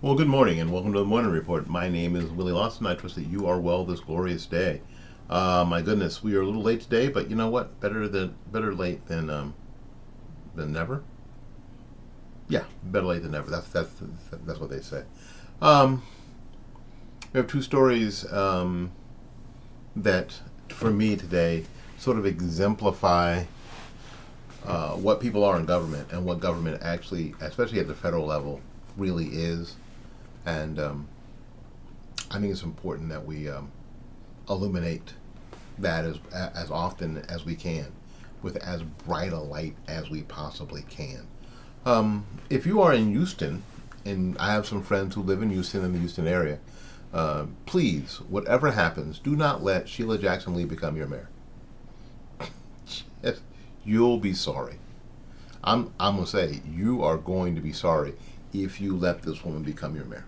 Well, good morning and welcome to the Morning Report. My name is Willie Lawson. I trust that you are well this glorious day. My goodness, we are a little late today, but you know what? Better late than never. Yeah, better late than never. That's what they say. Um, we have two stories that, for me today, sort of exemplify what people are in government and what government actually, especially at the federal level, really is. And I think it's important that we illuminate that as often as we can, with as bright a light as we possibly can. If you are in Houston, and I have some friends who live in Houston and the Houston area, please, whatever happens, do not let Sheila Jackson Lee become your mayor. You'll be sorry. I'm gonna say you are going to be sorry if you let this woman become your mayor.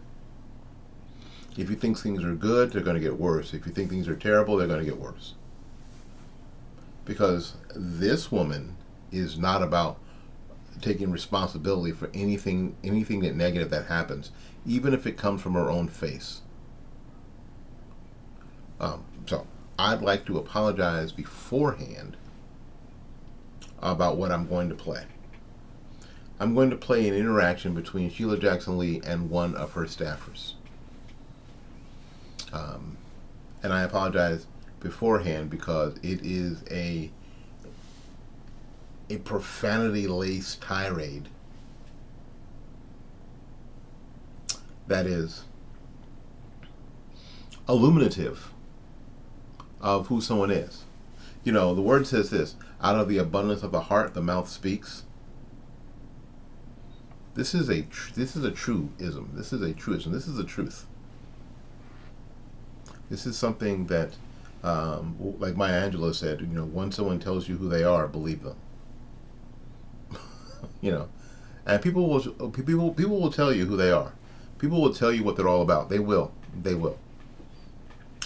If you think things are good, they're going to get worse. If you think things are terrible, they're going to get worse. Because this woman is not about taking responsibility for anything that negative that happens, even if it comes from her own face. So I'd like to apologize beforehand about what I'm going to play. I'm going to play an interaction between Sheila Jackson Lee and one of her staffers. And I apologize beforehand because it is a profanity-laced tirade that is illuminative of who someone is. You know, the word says this: out of the abundance of the heart, the mouth speaks. This is a truism. This is a truism. This is the truth. This is something that, like Maya Angelou said, you know, when someone tells you who they are, believe them. You know, and people will tell you who they are. People will tell you what they're all about. They will.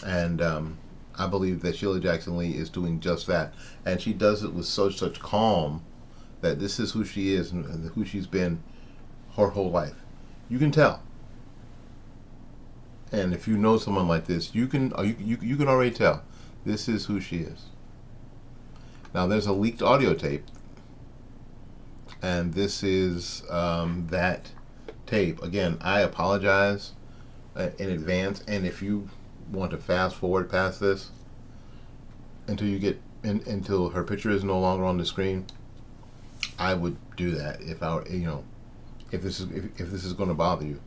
And I believe that Sheila Jackson Lee is doing just that, and she does it with such calm that this is who she is and who she's been her whole life. You can tell. And if you know someone like this, you can already tell this is who she is. Now, there's a leaked audio tape, and this is that tape. Again, I apologize in advance, and if you want to fast forward past this until you get until her picture is no longer on the screen, I would do that if this is going to bother you.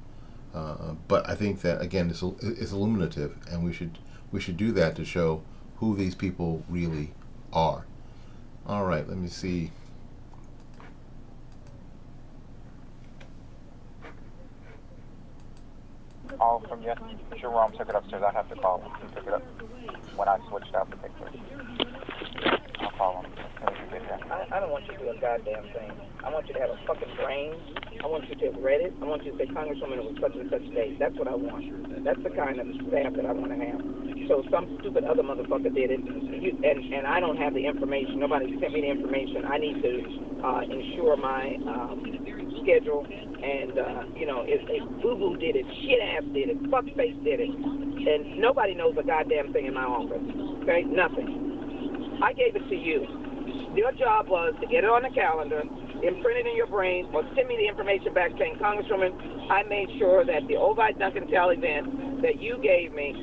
But I think that, again, it's illuminative, and we should do that to show who these people really are. All right, let me see. All from Jerome took it upstairs. I have to call him. He took it up when I switched out the pictures. I'll call him as soon as you get there. I don't want you to do a goddamn thing. I want you to have a fucking brain. I want you to have read it. I want you to say, Congresswoman, it was such and such date. That's what I want. That's the kind of staff that I want to have. So some stupid other motherfucker did it, and I don't have the information. Nobody sent me the information. I need to ensure my schedule. And, if boo-boo did it, shit-ass did it, fuckface did it, and nobody knows a goddamn thing in my office. Okay? Nothing. I gave it to you. Your job was to get it on the calendar, imprint it in your brain, or send me the information back saying, Congresswoman, I made sure that the Ovi Duncan Tell event that you gave me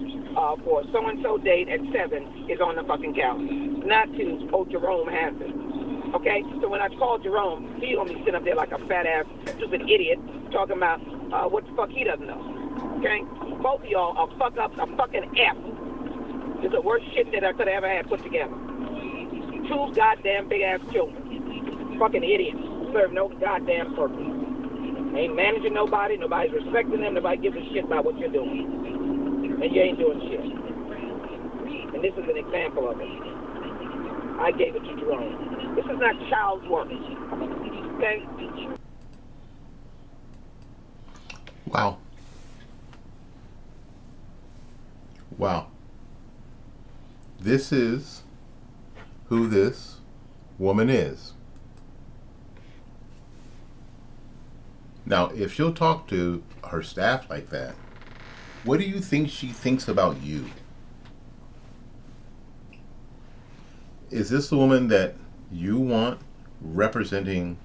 for so-and-so date at 7 is on the fucking calendar. Not to, Jerome has it. Okay? So when I called Jerome, he gonna be sitting up there like a fat-ass, stupid idiot talking about what the fuck he doesn't know. Okay? Both of y'all are a fucking F. It's the worst shit that I could have ever had put together. Two goddamn big-ass children. Fucking idiots. Serve no goddamn purpose. Ain't managing nobody. Nobody's respecting them. Nobody gives a shit about what you're doing. And you ain't doing shit. And this is an example of it. I gave it to Jerome. This is not child's work. Okay? Wow. This is who this woman is. Now, if she'll talk to her staff like that, what do you think she thinks about you? Is this the woman that you want representing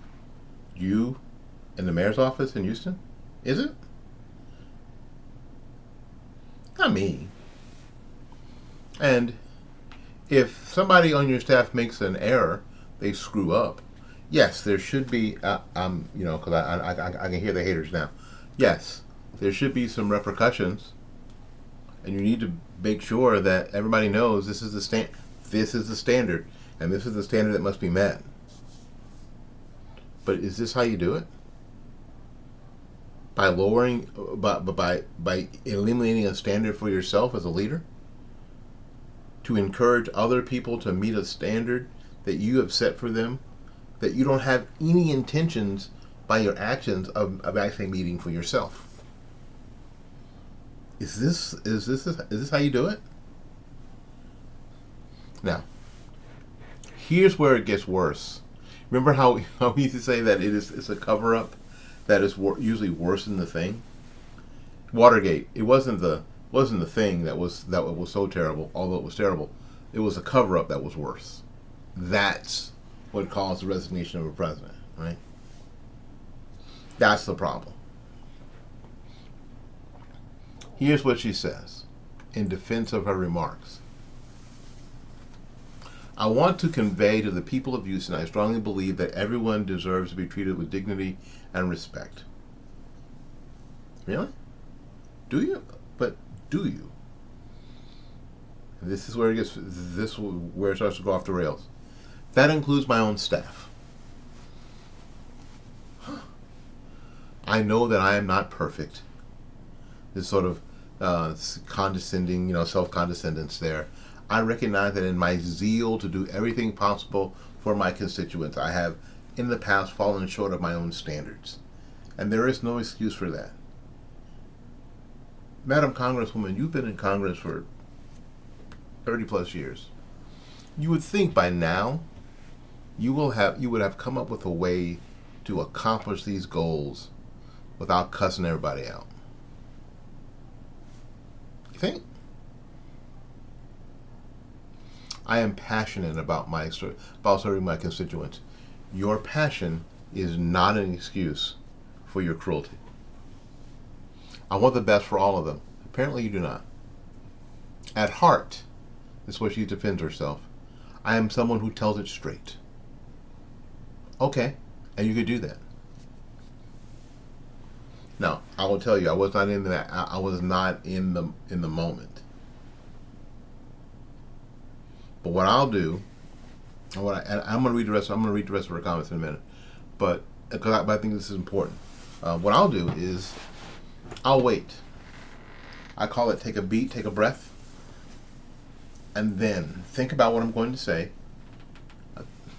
you in the mayor's office in Houston? Is it? Not me. And if somebody on your staff makes an error, they screw up. Yes, there should be. Because I can hear the haters now. Yes, there should be some repercussions, and you need to make sure that everybody knows this is the This is the standard, and this is the standard that must be met. But is this how you do it? By lowering, by eliminating a standard for yourself as a leader? To encourage other people to meet a standard that you have set for them, that you don't have any intentions by your actions of actually meeting for yourself. Is this how you do it? Now, here's where it gets worse. Remember how we used to say that it's a cover up that is usually worse than the thing. Watergate. It wasn't the thing that was so terrible, although it was terrible. It was a cover up that was worse. That's what caused the resignation of a president, right? That's the problem. Here's what she says in defense of her remarks. I want to convey to the people of Houston, I strongly believe that everyone deserves to be treated with dignity and respect. Really? Do you? But do you? This is where it starts to go off the rails. That includes my own staff. I know that I am not perfect. This sort of condescending, self-condescendence there. I recognize that in my zeal to do everything possible for my constituents, I have in the past fallen short of my own standards. And there is no excuse for that. Madam Congresswoman, you've been in Congress for 30 plus years. You would think by now you would have come up with a way to accomplish these goals without cussing everybody out. You think? I am passionate about serving my constituents. Your passion is not an excuse for your cruelty. I want the best for all of them. Apparently you do not. At heart, this is where she defends herself, I am someone who tells it straight. Okay, and you could do that. Now, I will tell you, I was not in that. I was not in the moment. But what I'll do, I'm going to read the rest. I'm going to read the rest of her comments in a minute. But because I think this is important. What I'll do is, I'll wait. I call it take a beat, take a breath, and then think about what I'm going to say.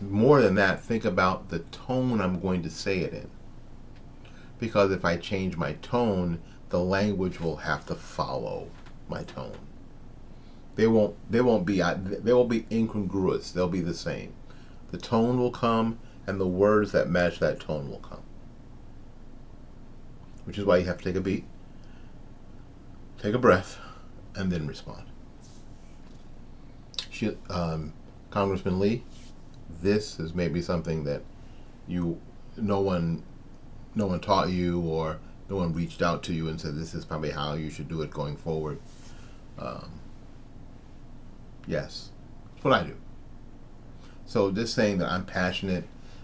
More than that, think about the tone I'm going to say it in. Because if I change my tone, the language will have to follow my tone. They won't be incongruous. They'll be the same. The tone will come, and the words that match that tone will come. Which is why you have to take a beat, take a breath, and then respond. Congressman Lee, this is maybe something that no one taught you, or no one reached out to you and said this is probably how you should do it going forward. Yes, that's what I do. So this saying that I'm passionate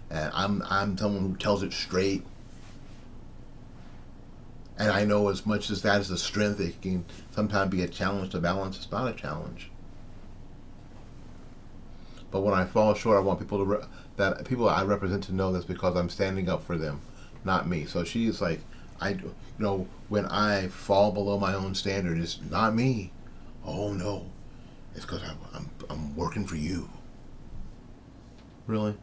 and I'm someone who tells it straight, and I know as much as that is a strength, it can sometimes be a challenge to balance. It's not a challenge. But when I fall short, I want people people I represent to know that's because I'm standing up for them, not me. So she's like, when I fall below my own standard, it's not me. Oh no, it's because I'm working for you. Really?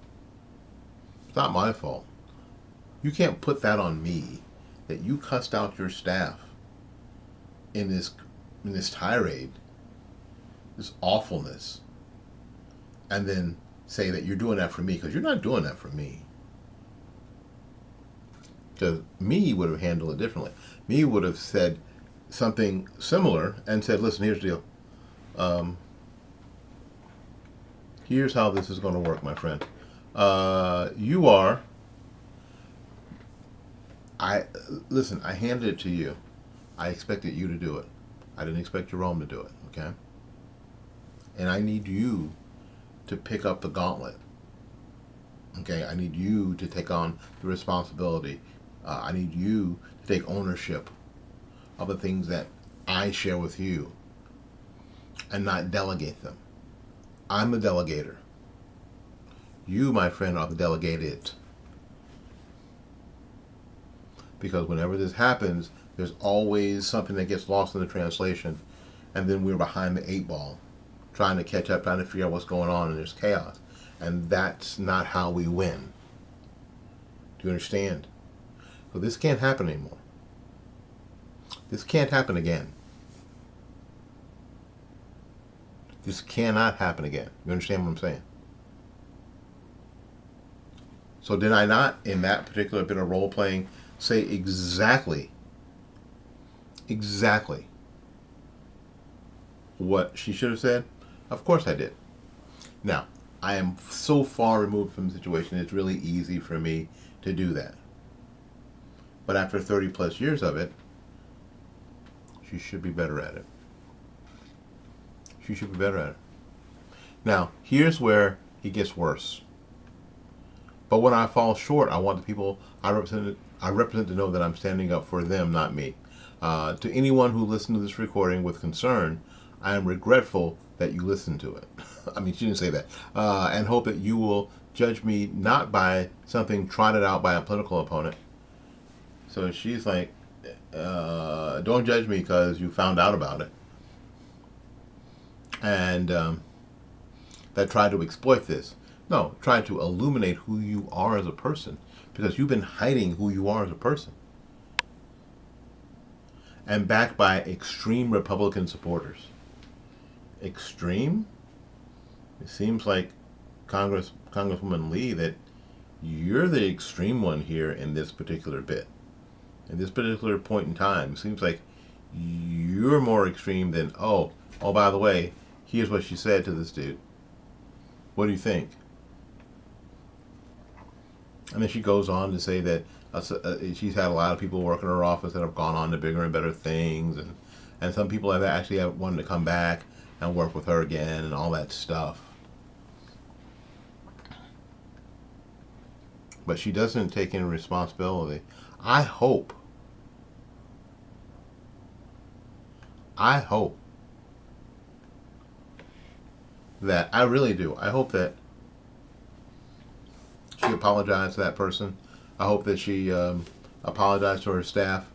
It's not my fault. You can't put that on me, that you cussed out your staff in this tirade, this awfulness, and then say that you're doing that for me, because you're not doing that for me. Because me would have handled it differently. Me would have said something similar and said, listen, here's the deal. Here's how this is going to work, my friend. You are, listen, I handed it to you. I expected you to do it. I didn't expect Jerome to do it, okay? And I need you to pick up the gauntlet. Okay, I need you to take on the responsibility. I need you to take ownership of the things that I share with you and not delegate them. I'm the delegator. You, my friend, are the delegated. Because whenever this happens, there's always something that gets lost in the translation, and then we're behind the 8 ball, trying to catch up, trying to figure out what's going on, and there's chaos. And that's not how we win. Do you understand? So this can't happen anymore. This can't happen again. This cannot happen again. You understand what I'm saying? So did I not, in that particular bit of role playing, say exactly what she should have said? Of course I did. Now, I am so far removed from the situation, it's really easy for me to do that. But after 30 plus years of it, she should be better at it. She should be better at it. Now, here's where it gets worse. But when I fall short, I want the people I represent to know that I'm standing up for them, not me. To anyone who listened to this recording with concern, I am regretful that you listened to it. I mean, she didn't say that. And hope that you will judge me not by something trotted out by a political opponent. So she's like, don't judge me because you found out about it. And that tried to exploit this. No, tried to illuminate who you are as a person. Because you've been hiding who you are as a person. And backed by extreme Republican supporters. Extreme? It seems like Congresswoman Lee that you're the extreme one here in this particular bit. In this particular point in time, it seems like you're more extreme than, oh, by the way, here's what she said to this dude. What do you think? And then she goes on to say that she's had a lot of people work in her office that have gone on to bigger and better things, and some people have actually wanted to come back and work with her again and all that stuff. But she doesn't take any responsibility. I hope that, I really do, I hope that she apologized to that person. I hope that she apologized to her staff,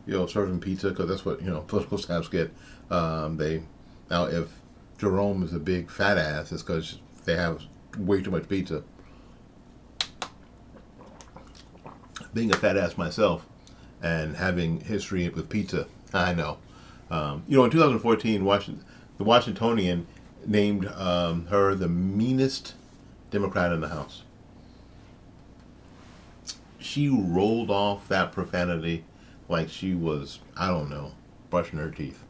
serving pizza, because that's what, political staffs get. Now, if Jerome is a big fat ass, it's because they have way too much pizza. Being a fat ass myself and having history with pizza, I know. In 2014, the Washingtonian named her the meanest Democrat in the House. She rolled off that profanity like she was, I don't know, brushing her teeth.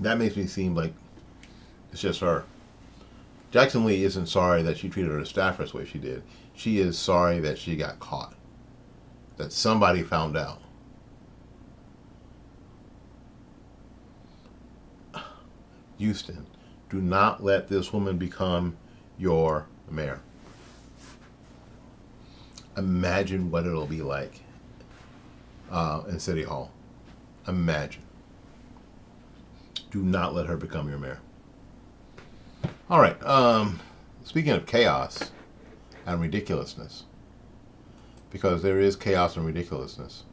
That makes me seem like it's just her. Jackson Lee isn't sorry that she treated her staffers the way she did. She is sorry that she got caught. That somebody found out. Houston, do not let this woman become your mayor. Imagine what it'll be like in City Hall. Imagine. Do not let her become your mayor. All right. Speaking of chaos and ridiculousness, because there is chaos and ridiculousness,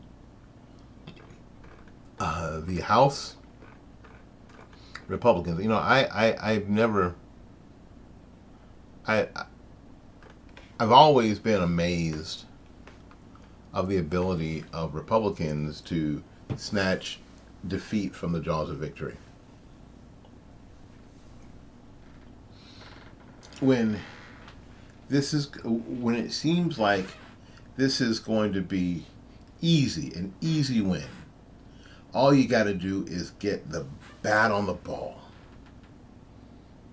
the House Republicans. I've always been amazed of the ability of Republicans to snatch defeat from the jaws of victory. When this is when it seems like this is going to be easy, an easy win. All you got to do is get the bat on the ball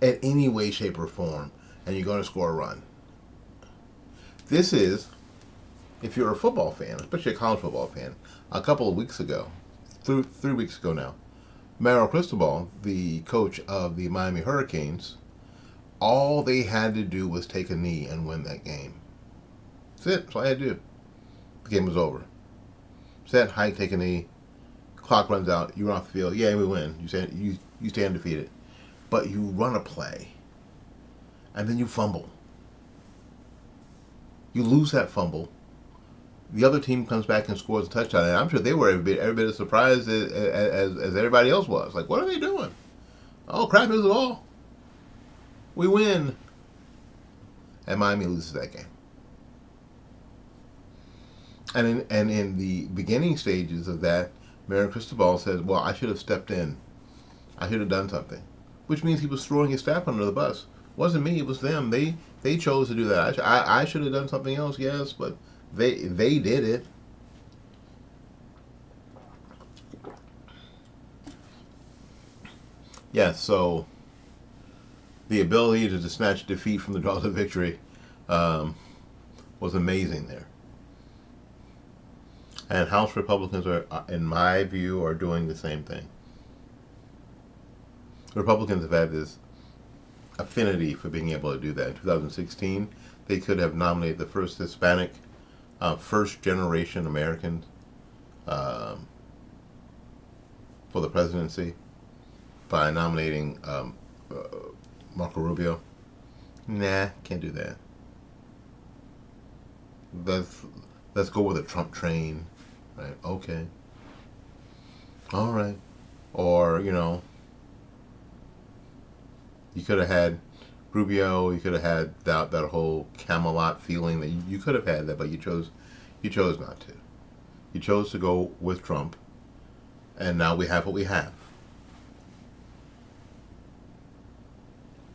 in any way, shape, or form, and you're going to score a run. This is, if you're a football fan, especially a college football fan, a couple of weeks ago, 3 weeks ago now, Mario Cristobal, the coach of the Miami Hurricanes, all they had to do was take a knee and win that game. That's it. That's all I had to do. The game was over. Set, hike, take a knee. Clock runs out. You run off the field. Yeah, we win. You stay undefeated. But you run a play, and then you fumble. You lose that fumble. The other team comes back and scores a touchdown, and I'm sure they were every bit as surprised as everybody else was. Like, what are they doing? Oh, crap, here's the ball. We win. And Miami loses that game. And in the beginning stages of that, Mario Cristobal says, well, I should have stepped in. I should have done something. Which means he was throwing his staff under the bus. It wasn't me, it was them. They chose to do that. I should have done something else, yes, but they did it. Yeah, so the ability to snatch defeat from the jaws of victory was amazing there. And House Republicans are, in my view, are doing the same thing. Republicans have had this affinity for being able to do that. In 2016, they could have nominated the first Hispanic, first-generation American for the presidency by nominating Marco Rubio. Nah, can't do that. Let's go with a Trump train. Right? Okay. All right. Or, you could have had Rubio. You could have had that whole Camelot feeling that you could have had that, but you chose not to. You chose to go with Trump, and now we have what we have.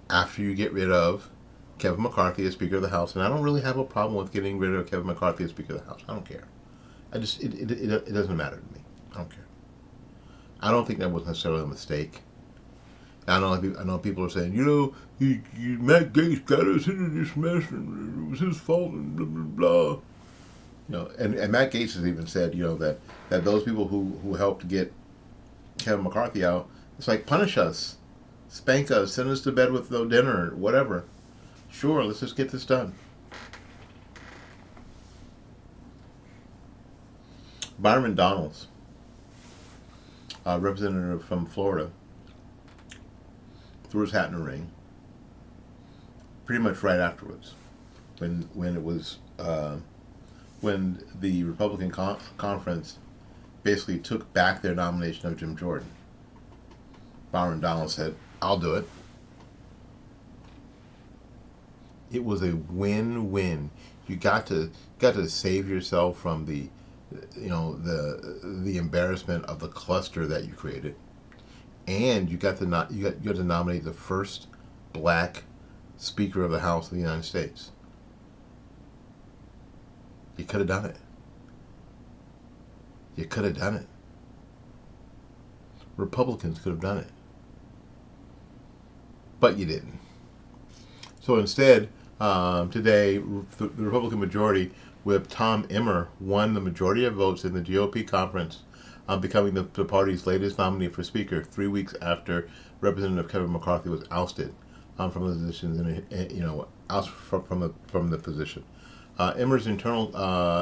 After you get rid of Kevin McCarthy as Speaker of the House, and I don't really have a problem with getting rid of Kevin McCarthy as Speaker of the House. I don't care. It doesn't matter to me. I don't care. I don't think that was necessarily a mistake. I know people are saying, Matt Gaetz got us into this mess, and it was his fault, and blah blah blah. And Matt Gaetz has even said, that those people who helped get Kevin McCarthy out, it's like, punish us, spank us, send us to bed with no dinner, whatever. Sure, let's just get this done. Byron Donalds, a representative from Florida, threw his hat in the ring pretty much right afterwards, when it was when the Republican conference basically took back their nomination of Jim Jordan. Byron Donalds said, "I'll do it." It was a win-win. You got to save yourself from the embarrassment of the cluster that you created, and you got to nominate the first black Speaker of the House of the United States. You could have done it. You could have done it. Republicans could have done it, but you didn't. So instead, today, the Republican majority with Tom Emmer won the majority of votes in the GOP conference, becoming the party's latest nominee for Speaker 3 weeks after Representative Kevin McCarthy was ousted from the position, ousted from the position. Emmer's internal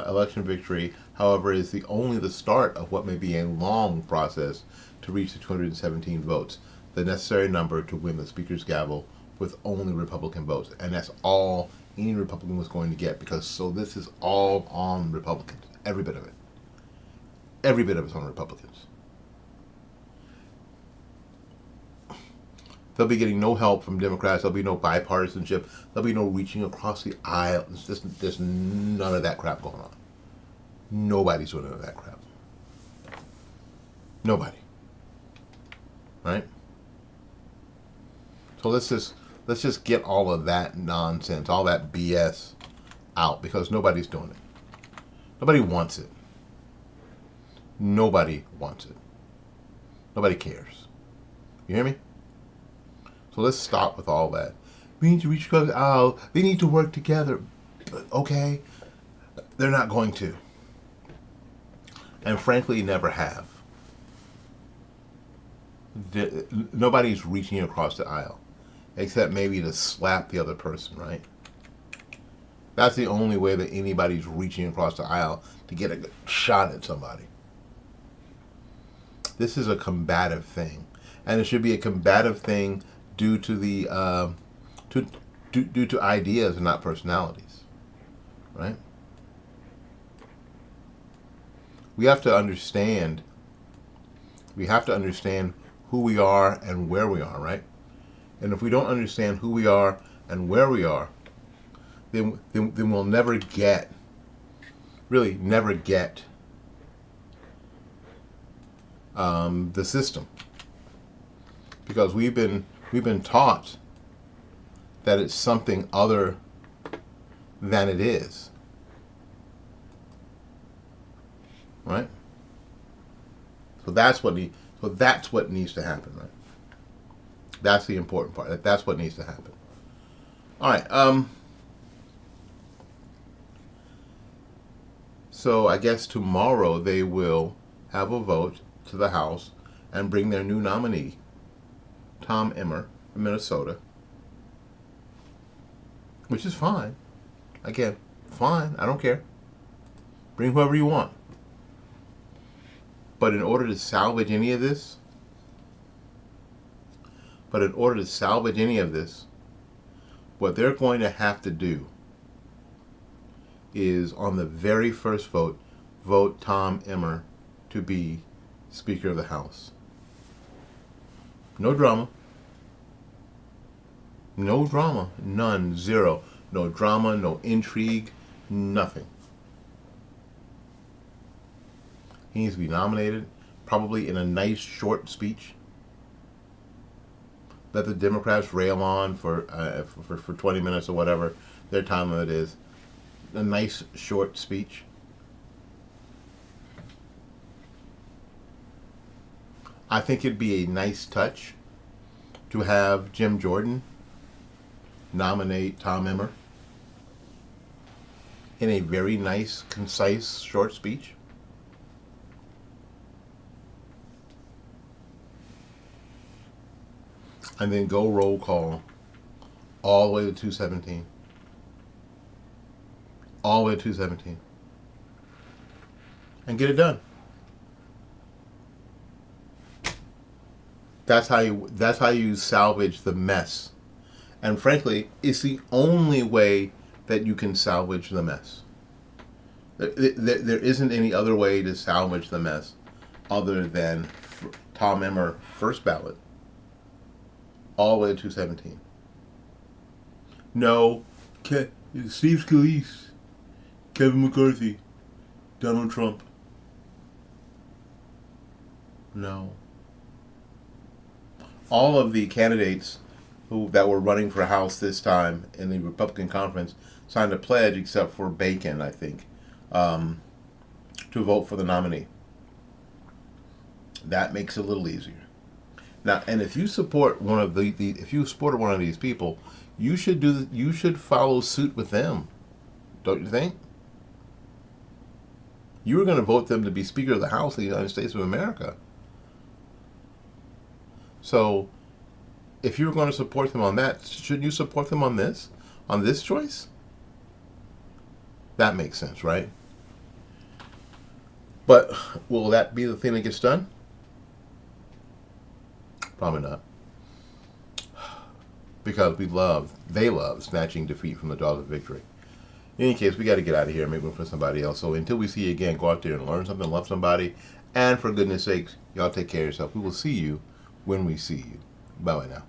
election victory, however, is only the start of what may be a long process to reach the 217 votes, the necessary number to win the Speaker's gavel with only Republican votes. And that's all any Republican was going to get, because this is all on Republicans. Every bit of it. Every bit of it's on Republicans. They'll be getting no help from Democrats. There'll be no bipartisanship. There'll be no reaching across the aisle. There's none of that crap going on. Nobody's doing none of that crap. Nobody. Right? So let's Let's just get all of that nonsense, all that BS out, because nobody's doing it. Nobody wants it. Nobody wants it. Nobody cares. You hear me? So let's stop with all that. We need to reach out. They need to work together. Okay? They're not going to. And frankly, never have. Nobody's reaching across the aisle. Except maybe to slap the other person, right? That's the only way that anybody's reaching across the aisle to get a shot at somebody. This is a combative thing. And it should be a combative thing due to the due to ideas and not personalities, right? We have to understand. We have to understand who we are and where we are, right? And if we don't understand who we are and where we are, then we'll never get, really never get the system, because we've been taught that it's something other than it is, right? So that's what needs to happen, right? That's the important part. That's what needs to happen. All right. So I guess tomorrow they will have a vote to the House and bring their new nominee, Tom Emmer from Minnesota, which is fine. Again, fine. I don't care. Bring whoever you want. But in order to salvage any of this, what they're going to have to do is, on the very first vote, vote Tom Emmer to be Speaker of the House. No drama. No drama. None. Zero. No drama, no intrigue, nothing. He needs to be nominated, probably in a nice short speech. Let the Democrats rail on for 20 minutes or whatever their time limit is. A nice short speech. I think it'd be a nice touch to have Jim Jordan nominate Tom Emmer in a very nice, concise, short speech. And then go roll call all the way to 217. All the way to 217. And get it done. That's how you salvage the mess. And frankly, it's the only way that you can salvage the mess. There isn't any other way to salvage the mess other than Tom Emmer first ballot all the way to 217. No, Steve Scalise, Kevin McCarthy, Donald Trump. No. All of the candidates that were running for House this time in the Republican conference signed a pledge, except for Bacon, I think, to vote for the nominee. That makes it a little easier. Now, and if you support one of if you support one of these people, you should follow suit with them, don't you think? You were going to vote them to be Speaker of the House of the United States of America. So, if you were going to support them on that, shouldn't you support them on this choice? That makes sense, right? But will that be the thing that gets done? Probably not. Because they love snatching defeat from the jaws of victory. In any case, we got to get out of here and make room for somebody else. So until we see you again, go out there and learn something, love somebody, and for goodness sakes, y'all take care of yourself. We will see you when we see you. Bye-bye now.